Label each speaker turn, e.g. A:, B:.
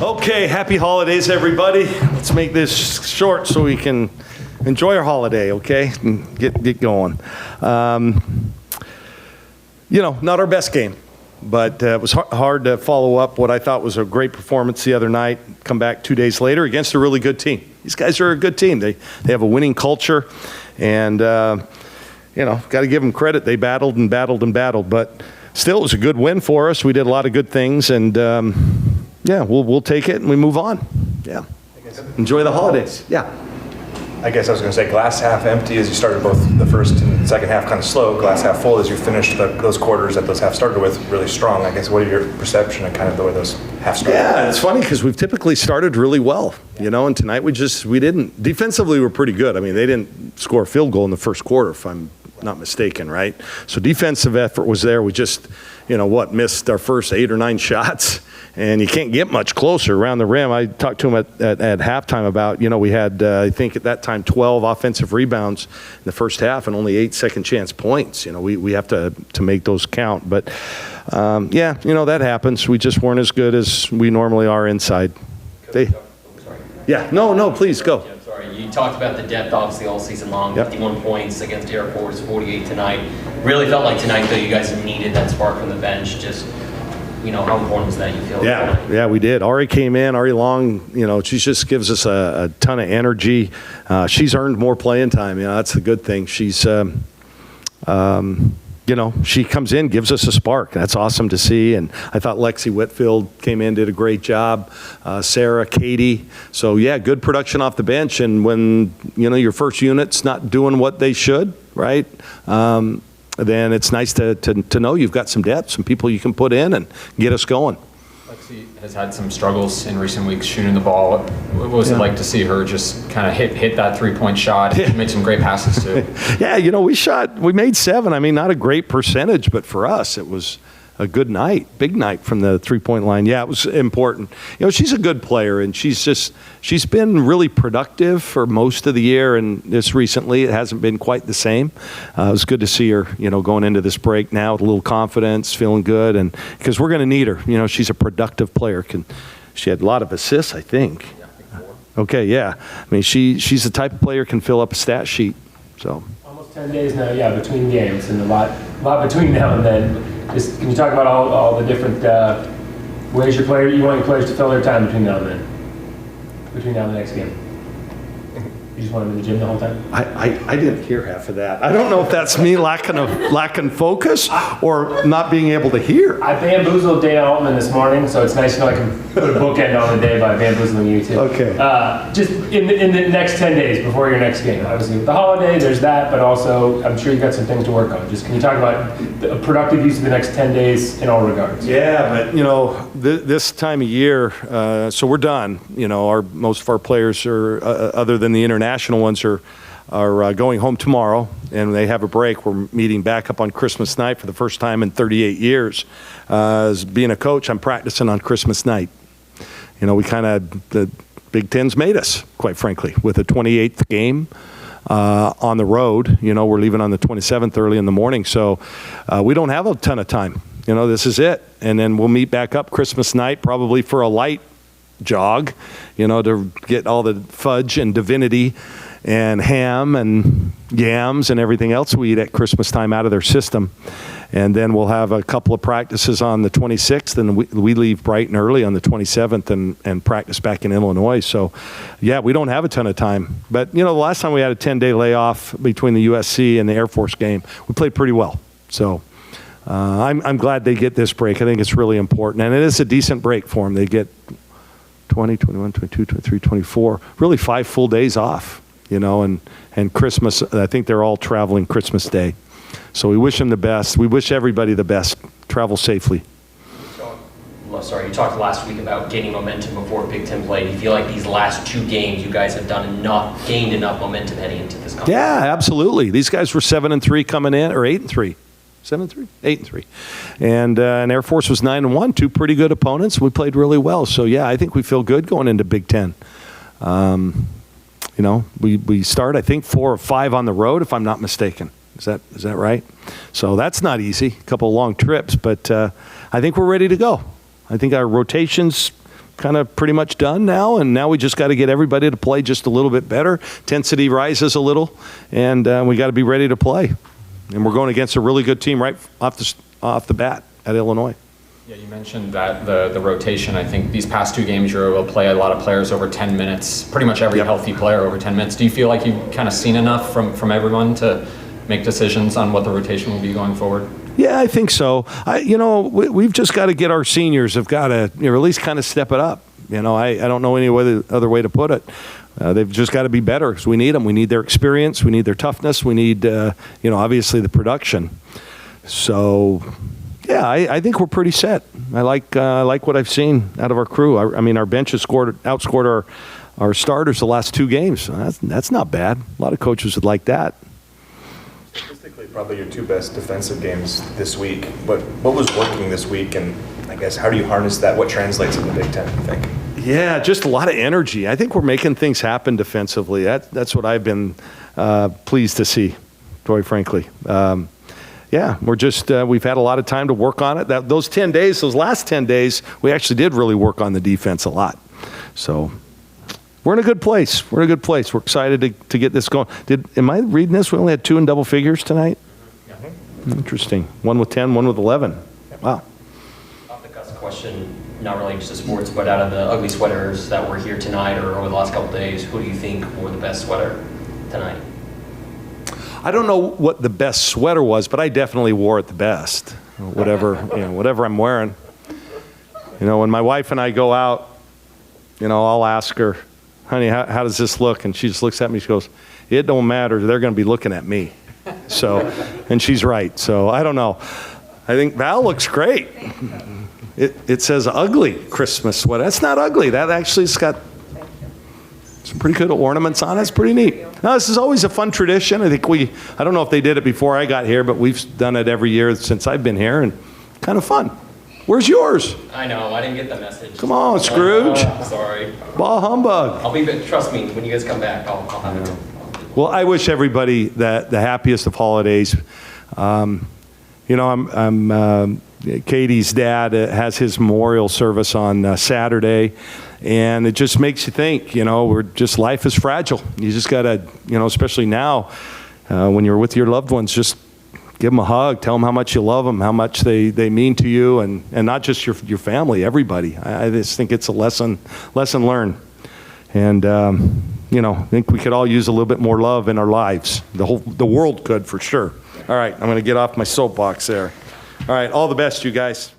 A: Okay, happy holidays, everybody. Let's make this short so we can enjoy our holiday, okay? And get going. Not our best game, but it was hard to follow up what I thought was a great performance the other night, come back 2 days later against a really good team. These guys are a good team. They have a winning culture, and, got to give them credit. They battled and battled and battled, but still, it was a good win for us. We did a lot of good things, and, we'll take it and we move on. Yeah. Enjoy the holidays. Yeah.
B: I guess I was going to say glass half empty as you started both the first and second half kind of slow, glass half full as you finished those quarters that those halves started with really strong. I guess what are your perception and kind of the way those halves started?
A: Yeah, it's funny because we've typically started really well, and tonight we didn't. Defensively, we're pretty good. I mean, they didn't score a field goal in the first quarter, if I'm not mistaken, right? So defensive effort was there. We just, missed our first 8 or 9 shots, and you can't get much closer around the rim. I talked to him at halftime about, we had, I think at that time, 12 offensive rebounds in the first half and only 8 second chance points. We have to make those count. But, that happens. We just weren't as good as we normally are inside. No, please, go.
C: You talked about the depth, obviously, all season long.
A: Yep.
C: 51 points against Air Force, 48 tonight. Really felt like tonight, though, you guys needed that spark from the bench. Just, how important was that, you feel?
A: Yeah, we did. Ari came in. Ari Long, she just gives us a ton of energy. She's earned more playing time. That's the good thing. She's, she comes in, gives us a spark. That's awesome to see. And I thought Lexie Whitfield came in, did a great job. Sarah, Katie. So, good production off the bench. And when, your first unit's not doing what they should, right, then it's nice to know you've got some depth, some people you can put in and get us going.
D: Lexie has had some struggles in recent weeks shooting the ball. What was it like to see her just kind of hit that three-point shot? She made some great passes too.
A: We made 7. I mean, not a great percentage, but for us, it was a good night, big night from the three-point line. Yeah, it was important. She's a good player, and she's been really productive for most of the year, and this recently it hasn't been quite the same. It was good to see her, going into this break now with a little confidence, feeling good, and because we're going to need her. She's a productive player. She had a lot of assists, I think. Okay, yeah. I mean, she's the type of player can fill up a stat sheet. So
E: almost 10 days now, between games, and a lot between now and then. Can you talk about all the different ways you want your players to fill their time between now and then? Between now and the next game? You just want them in the gym the whole time?
A: I didn't hear half of that. I don't know if that's me lacking focus or not being able to hear.
E: I bamboozled Dana Altman this morning, so it's nice to know I can put a bookend on the day by bamboozling you too.
A: Okay.
E: Just in the next 10 days before your next game. Obviously with the holiday, there's that, but also I'm sure you've got some things to work on. Just can you talk about the productive use of the next 10 days in all regards?
A: Yeah, but this time of year, so we're done. Most of our players are, other than the international ones, are going home tomorrow, and they have a break. We're meeting back up on Christmas night for the first time in 38 years. As being a coach, I'm practicing on Christmas night. The Big Ten's made us, quite frankly, with a 28th game on the road. We're leaving on the 27th early in the morning, so we don't have a ton of time. This is it. And then we'll meet back up Christmas night, probably for a light jog, to get all the fudge and divinity and ham and yams and everything else we eat at Christmas time out of their system. And then we'll have a couple of practices on the 26th, and we leave bright and early on the 27th and practice back in Illinois. So, we don't have a ton of time. But, the last time we had a 10-day layoff between the USC and the Air Force game, we played pretty well. So I'm glad they get this break. I think it's really important. And it is a decent break for them. They get 20, 21, 22, 23, 24, really 5 full days off, and Christmas. I think they're all traveling Christmas Day. So we wish them the best. We wish everybody the best. Travel safely.
C: You talked last week about gaining momentum before Big Ten play. Do you feel like these last 2 games you guys have gained enough momentum heading into this conference?
A: Yeah, absolutely. These guys were 7-3 coming in, or 8-3. 7-3, 8-3, and Air Force was 9-1. 2 pretty good opponents. We played really well. So I think we feel good going into Big Ten. We start, I think, 4 or 5 on the road, if I'm not mistaken. Is that right? So that's not easy. A couple of long trips, but I think we're ready to go. I think our rotation's kind of pretty much done now, and now we just got to get everybody to play just a little bit better. Intensity rises a little, and we got to be ready to play. And we're going against a really good team right off the bat at Illinois.
D: Yeah, you mentioned that the rotation. I think these past 2 games you're able to play a lot of players over 10 minutes, pretty much every healthy player over 10 minutes. Do you feel like you've kind of seen enough from everyone to make decisions on what the rotation will be going forward?
A: Yeah, I think so. We've just got to get our seniors have got to at least kind of step it up. I don't know any other way to put it. They've just got to be better because we need them. We need their experience. We need their toughness. We need, obviously the production. So, yeah, I think we're pretty set. I like what I've seen out of our crew. Our bench has outscored our starters the last 2 games. That's not bad. A lot of coaches would like that.
B: Statistically, probably your 2 best defensive games this week. What was working this week, and I guess how do you harness that? What translates in the Big Ten, you think?
A: Yeah, just a lot of energy. I think we're making things happen defensively. That's what I've been pleased to see, quite frankly. Yeah, we've had a lot of time to work on it. Those last 10 days, we actually did really work on the defense a lot. So we're in a good place. We're excited to get this going. Am I reading this? We only had 2 in double figures tonight? Interesting. 1 with 10, 1 with 11. Wow.
C: Off the cuff question, not related to sports, but out of the ugly sweaters that were here tonight or over the last couple of days, who do you think wore the best sweater tonight?
A: I don't know what the best sweater was, but I definitely wore it the best. Whatever I'm wearing. When my wife and I go out, I'll ask her, honey, how does this look? And she just looks at me, she goes, it don't matter, they're going to be looking at me. So, and she's right. So I don't know. I think Val looks great. It says ugly Christmas sweater. That's not ugly. That actually has got some pretty good ornaments on it. It's pretty neat. Now, this is always a fun tradition. I don't know if they did it before I got here, but we've done it every year since I've been here, and kind of fun. Where's yours?
C: I know, I didn't get the message.
A: Come on, Scrooge.
C: Sorry.
A: Bah humbug.
C: Trust me, when you guys come back, I'll have it.
A: Well, I wish everybody the happiest of holidays. Katie's dad has his memorial service on Saturday, and it just makes you think, life is fragile. You just got to, especially now when you're with your loved ones, just give them a hug, tell them how much you love them, how much they mean to you, and not just your family, everybody. I just think it's a lesson learned. And, I think we could all use a little bit more love in our lives. The world could, for sure. All right, I'm going to get off my soapbox there. All right, all the best, you guys.